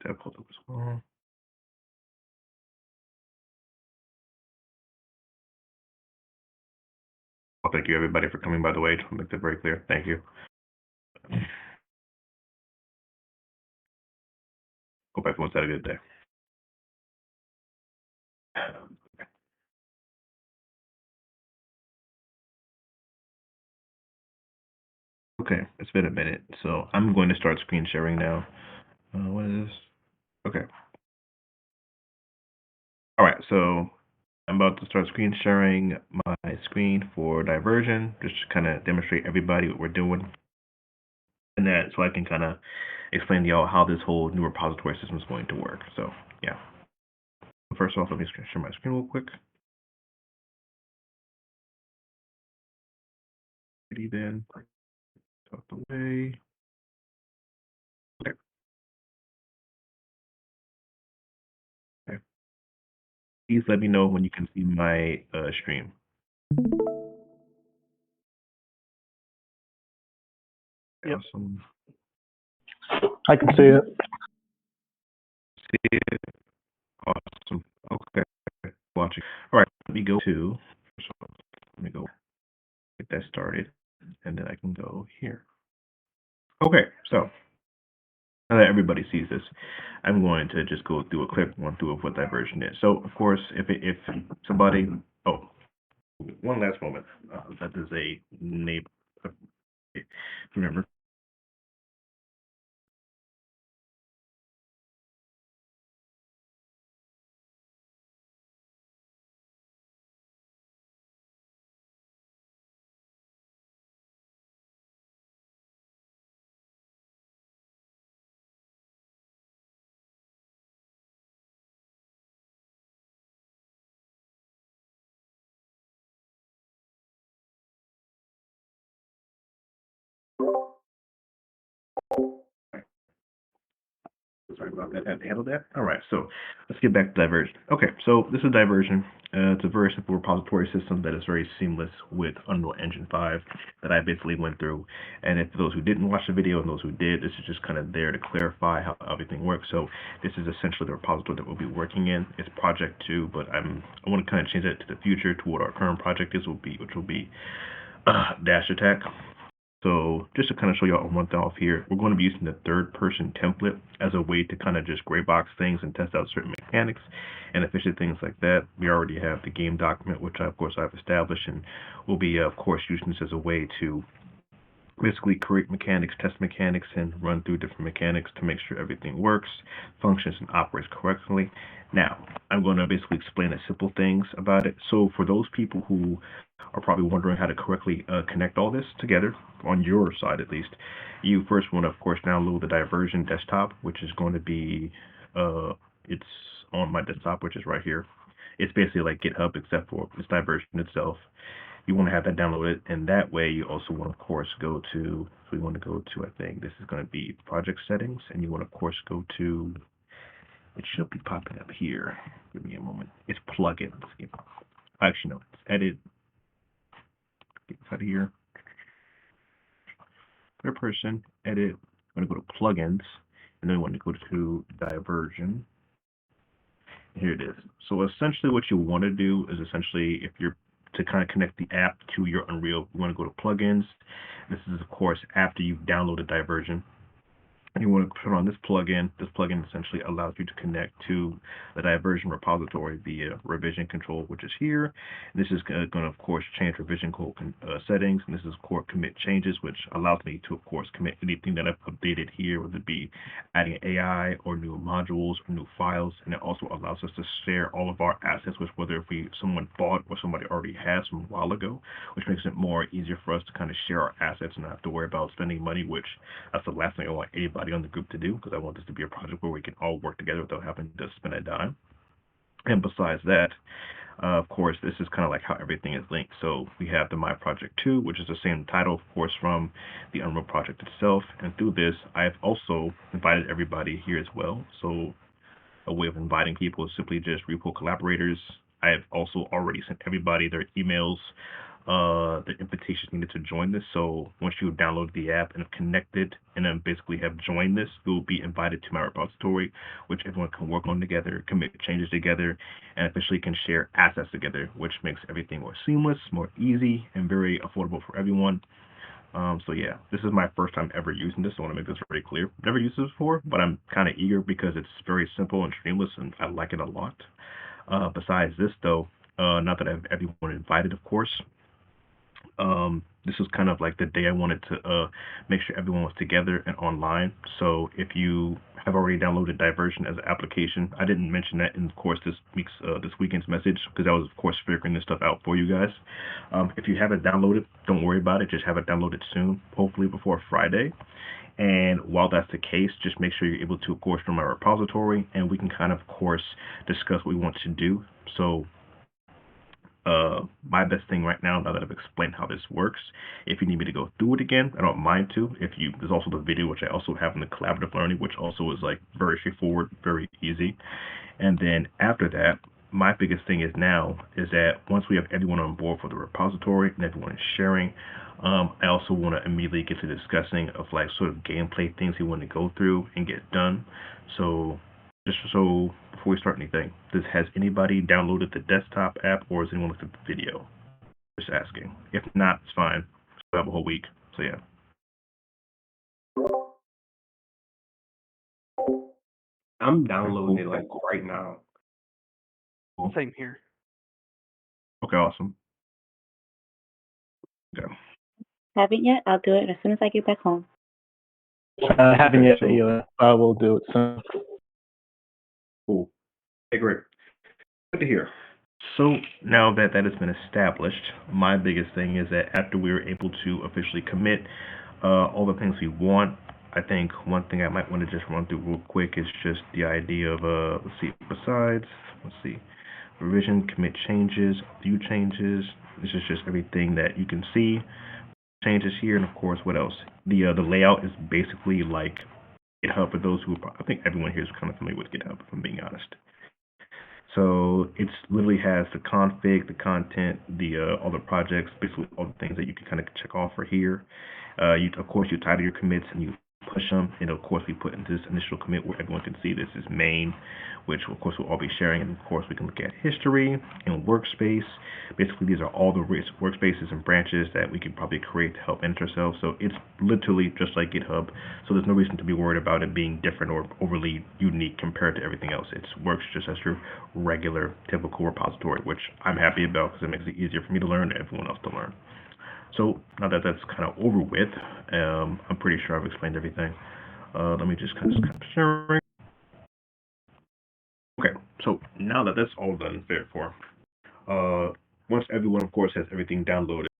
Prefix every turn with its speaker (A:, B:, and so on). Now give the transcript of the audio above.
A: that pulled up as well. Well, thank you everybody for coming, by the way. To make that very clear. Thank you. Hope everyone's had a good day. Okay, it's been a minute, so I'm going to start screen sharing now. What is this? Okay. All right, so I'm about to start screen sharing my screen for Diversion, just to kind of demonstrate everybody what we're doing, and that so I can kind of explain to y'all how this whole new repository system is going to work. So yeah. First off, let me share my screen real quick. Then out the way. Okay. Okay. Please let me know when you can see my stream.
B: Yep.
A: Awesome.
B: I can see it.
A: See it. Awesome. Okay. Watching. All right. Let me go to. Let me go get that started, and then I can go here. Okay. So now that everybody sees this, I'm going to just go through a quick run through of what Diversion is. So, of course, if somebody, oh, one last moment. That is a name. Remember. Sorry about that. I had to handle that. All right, so let's get back to Diversion. Okay, so this is Diversion. It's a very simple repository system that is very seamless with Unreal Engine 5 that I basically went through. And if those who didn't watch the video and those who did, this is just kind of there to clarify how everything works. So this is essentially the repository that we'll be working in. It's Project 2, but I want to kind of change that to the future to what our current project is, which will be Dash Attack. So just to kind of show y'all one thing off here, we're going to be using the third person template as a way to kind of just gray box things and test out certain mechanics and efficient things like that. We already have the game document, which of course I've established, and we'll be of course using this as a way to basically create mechanics, test mechanics, and run through different mechanics to make sure everything works, functions, and operates correctly. Now, I'm going to basically explain the simple things about it. So for those people who are probably wondering how to correctly connect all this together, on your side at least, you first want to, of course, download the Diversion desktop, which is going to be, it's on my desktop, which is right here. It's basically like GitHub, except for it's Diversion itself. You want to have that downloaded, and that way you also want, of course, go to, so we want to go to, I think this is going to be project settings, and you want to, of course, go to, it should be popping up here. Give me a moment. It's plugins. Actually, no, it's edit. Get out of here. Third person, edit. I'm going to go to plugins, and then we want to go to Diversion. Here it is. So essentially what you want to do is essentially if you're to kind of connect the app to your Unreal, you want to go to plugins. This is of course after you've downloaded Diversion. You want to put on this plugin. This plugin essentially allows you to connect to the Diversion repository via revision control, which is here. And this is going to, of course, change revision code settings. And this is core commit changes, which allows me to, of course, commit anything that I've updated here, whether it be adding AI or new modules or new files. And it also allows us to share all of our assets, which whether if someone bought or somebody already has from a while ago, which makes it more easier for us to kind of share our assets and not have to worry about spending money, which that's the last thing I want anybody on the group to do, because I want this to be a project where we can all work together without having to spend a dime. And besides that, of course, this is kind of like how everything is linked. So we have the My Project 2, which is the same title, of course, from the Unreal project itself. And through this, I've also invited everybody here as well. So a way of inviting people is simply just repo collaborators. I have also already sent everybody their emails the invitations needed to join this. So once you download the app and have connected and then basically have joined this, you'll be invited to my repository, which everyone can work on together, commit changes together, and officially can share assets together, which makes everything more seamless, more easy, and very affordable for everyone. So yeah, this is my first time ever using this. So I want to make this very clear. Never used this before, but I'm kind of eager because it's very simple and seamless, and I like it a lot. Besides this, though, now that I have everyone invited, of course, this was kind of like the day I wanted to make sure everyone was together and online. So if you have already downloaded Diversion as an application, I didn't mention that in, of course, this weekend's message because I was, of course, figuring this stuff out for you guys. If you haven't downloaded, don't worry about it. Just have it downloaded soon, hopefully before Friday. And while that's the case, just make sure you're able to, of course, from my repository, and we can kind of course, discuss what we want to do. So my best thing right now that I've explained how this works, if you need me to go through it again, I don't mind to. There's also the video, which I also have in the collaborative learning, which also is like very straightforward, very easy. And then after that, my biggest thing is now is that once we have everyone on board for the repository and everyone is sharing, I also want to immediately get to discussing of like sort of gameplay things we want to go through and get done. So just so before we start anything, has anybody downloaded the desktop app or has anyone looked at the video? Just asking. If not, it's fine. We have a whole week. So yeah.
C: I'm
A: Okay,
C: downloading it
A: cool.
C: like right now.
A: Cool.
B: Same here.
A: Okay, awesome. Okay.
D: Haven't yet. I'll do it as soon as I get back home.
B: I haven't
A: Okay,
B: yet
A: so
B: either. I will do it soon.
A: cool. Okay, great. Good to hear. So now that that has been established, my biggest thing is that after we were able to officially commit all the things we want, I think one thing I might want to just run through real quick is just the idea of let's see, besides, let's see, revision, commit changes, view changes. This is just everything that you can see, changes here, and of course, what else? The layout is basically like GitHub for those who I think everyone here is kind of familiar with GitHub, if I'm being honest. So it's literally has the config, the content, the all the projects, basically all the things that you can kind of check off for here. You of course you title your commits and you push them, and of course we put into this initial commit where everyone can see this is main, which of course we'll all be sharing, and of course we can look at history and workspace. Basically, these are all the workspaces and branches that we could probably create to help manage ourselves. So it's literally just like GitHub. So there's no reason to be worried about it being different or overly unique compared to everything else. It works just as your regular, typical repository, which I'm happy about because it makes it easier for me to learn and everyone else to learn. So now that that's kind of over with, I'm pretty sure I've explained everything. Let me just kind of sharing. Okay, so now that that's all done, therefore, once everyone, of course, has everything downloaded,